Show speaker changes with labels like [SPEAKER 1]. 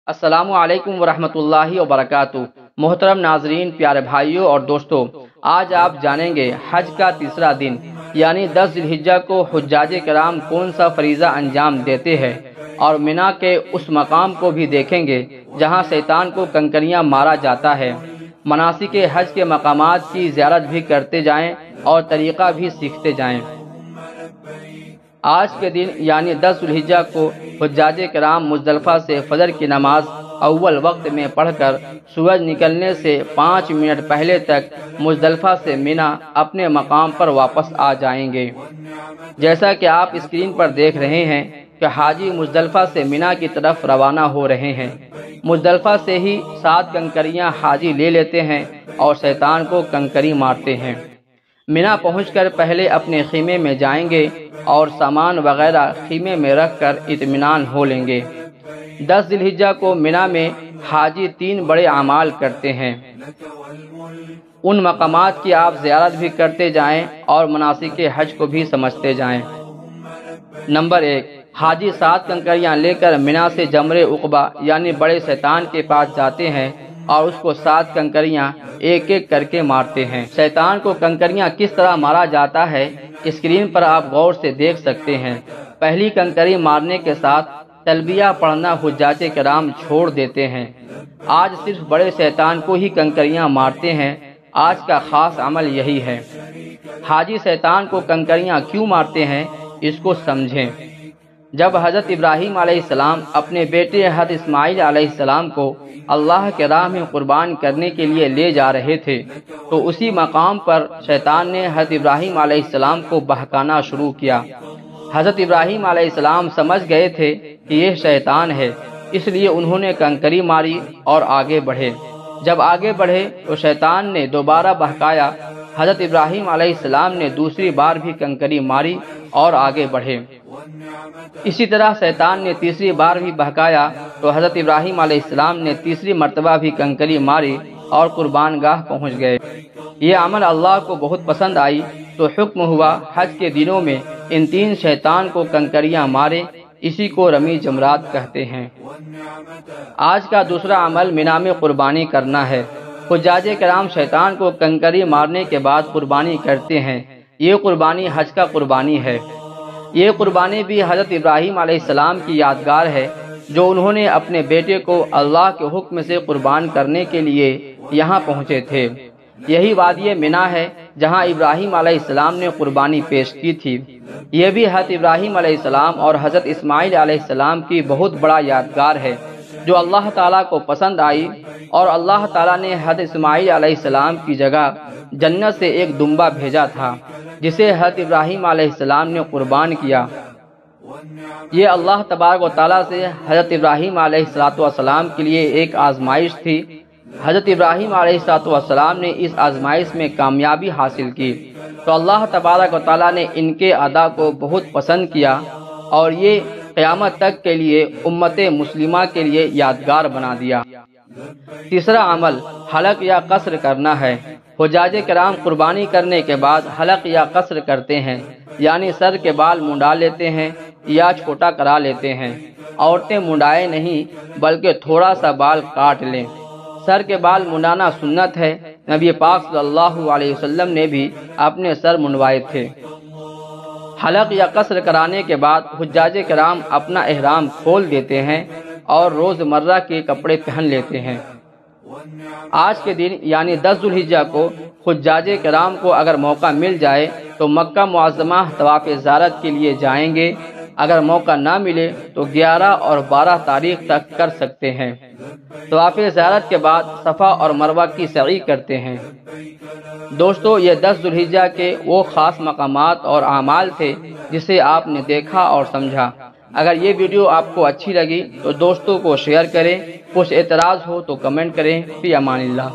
[SPEAKER 1] السلام علیکم ورحمۃ اللہ وبرکاتہ۔ محترم ناظرین، پیارے بھائیوں اور دوستوں، آج آپ جانیں گے حج کا تیسرا دن یعنی 10 ذی الحجہ کو حجاج کرام کون سا فریضہ انجام دیتے ہیں، اور مینا کے اس مقام کو بھی دیکھیں گے جہاں شیطان کو کنکریاں مارا جاتا ہے۔ مناسک حج کے مقامات کی زیارت بھی کرتے جائیں اور طریقہ بھی سیکھتے جائیں۔ آج کے دن یعنی 10 ذی الحجہ کو حجاج کرام مزدلفہ سے فجر کی نماز اول وقت میں پڑھ کر سورج نکلنے سے 5 منٹ پہلے تک مزدلفہ سے مینا اپنے مقام پر واپس آ جائیں گے۔ جیسا کہ آپ اسکرین پر دیکھ رہے ہیں کہ حاجی مزدلفہ سے مینا کی طرف روانہ ہو رہے ہیں۔ مزدلفہ سے ہی 7 کنکریاں حاجی لے لیتے ہیں اور شیطان کو کنکری مارتے ہیں۔ مینا پہنچ کر پہلے اپنے خیمے میں جائیں گے اور سامان وغیرہ خیمے میں رکھ کر اطمینان ہو لیں گے۔ 10 ذی الحجہ کو مینا میں حاجی 3 بڑے اعمال کرتے ہیں۔ ان مقامات کی آپ زیارت بھی کرتے جائیں اور مناسک حج کو بھی سمجھتے جائیں۔ نمبر 1، حاجی 7 کنکریاں لے کر مینا سے جمرے عقبہ یعنی بڑے شیطان کے پاس جاتے ہیں اور اس کو 7 کنکریاں ایک ایک کر کے مارتے ہیں۔ شیطان کو کنکریاں کس طرح مارا جاتا ہے اسکرین پر آپ غور سے دیکھ سکتے ہیں۔ پہلی کنکری مارنے کے ساتھ تلبیہ پڑھنا حجاج کرام چھوڑ دیتے ہیں۔ آج صرف بڑے شیطان کو ہی کنکریاں مارتے ہیں۔ آج کا خاص عمل یہی ہے۔ حاجی شیطان کو کنکریاں کیوں مارتے ہیں اس کو سمجھیں۔ جب حضرت ابراہیم علیہ السلام اپنے بیٹے حضرت اسماعیل علیہ السلام کو اللہ کے راہ میں قربان کرنے کے لیے لے جا رہے تھے تو اسی مقام پر شیطان نے حضرت ابراہیم علیہ السلام کو بہکانا شروع کیا۔ حضرت ابراہیم علیہ السلام سمجھ گئے تھے کہ یہ شیطان ہے، اس لیے انہوں نے کنکری ماری اور آگے بڑھے۔ جب آگے بڑھے تو شیطان نے دوبارہ بہکایا۔ حضرت ابراہیم علیہ السلام نے دوسری بار بھی کنکری ماری اور آگے بڑھے۔ اسی طرح شیطان نے تیسری بار بھی بہکایا تو حضرت ابراہیم علیہ السلام نے تیسری مرتبہ بھی کنکری ماری اور قربان گاہ پہنچ گئے۔ یہ عمل اللہ کو بہت پسند آئی تو حکم ہوا حج کے دنوں میں ان 3 شیطان کو کنکریاں مارے، اسی کو رمی جمرات کہتے ہیں۔ آج کا دوسرا عمل مینا میں قربانی کرنا ہے۔ حجاج کرام شیطان کو کنکری مارنے کے بعد قربانی کرتے ہیں۔ یہ قربانی حج کا قربانی ہے۔ یہ قربانی بھی حضرت ابراہیم علیہ السلام کی یادگار ہے جو انہوں نے اپنے بیٹے کو اللہ کے حکم سے قربان کرنے کے لیے یہاں پہنچے تھے۔ یہی وادی مینا ہے جہاں ابراہیم علیہ السلام نے قربانی پیش کی تھی۔ یہ بھی حضرت ابراہیم علیہ السلام اور حضرت اسماعیل علیہ السلام کی بہت بڑا یادگار ہے جو اللہ تعالیٰ کو پسند آئی، اور اللہ تعالیٰ نے حضرت اسماعیل علیہ السلام کی جگہ جنت سے ایک دمبا بھیجا تھا جسے حضرت ابراہیم علیہ السلام نے قربان کیا۔ یہ اللہ تبارک و تعالیٰ سے حضرت ابراہیم علیہ السلام کے لیے ایک آزمائش تھی۔ حضرت ابراہیم علیہ السلام نے اس آزمائش میں کامیابی حاصل کی تو اللہ تبارک و تعالیٰ نے ان کے ادا کو بہت پسند کیا اور یہ قیامت تک کے لیے امت مسلمہ کے لیے یادگار بنا دیا۔ تیسرا عمل حلق یا قصر کرنا ہے۔ حجاج کرام قربانی کرنے کے بعد حلق یا قصر کرتے ہیں، یعنی سر کے بال منڈا لیتے ہیں یا چھوٹا کرا لیتے ہیں۔ عورتیں منڈائے نہیں بلکہ تھوڑا سا بال کاٹ لیں۔ سر کے بال منڈانا سنت ہے۔ نبی پاک صلی اللہ علیہ وسلم نے بھی اپنے سر منڈوائے تھے۔ حلق یا قصر کرانے کے بعد حجاج کرام اپنا احرام کھول دیتے ہیں اور روزمرہ کے کپڑے پہن لیتے ہیں۔ آج کے دن یعنی 10 ذی الحجہ کو حجاج کرام کو اگر موقع مل جائے تو مکہ معظمہ طواف زیارت کے لیے جائیں گے۔ اگر موقع نہ ملے تو 11 اور 12 تاریخ تک کر سکتے ہیں۔ طواف زیارت کے بعد صفا اور مروہ کی سعی کرتے ہیں۔ دوستو، یہ 10 ذی الحجہ کے وہ خاص مقامات اور اعمال تھے جسے آپ نے دیکھا اور سمجھا۔ اگر یہ ویڈیو آپ کو اچھی لگی تو دوستوں کو شیئر کریں۔ کچھ اعتراض ہو تو کمنٹ کریں۔ فی امان اللہ۔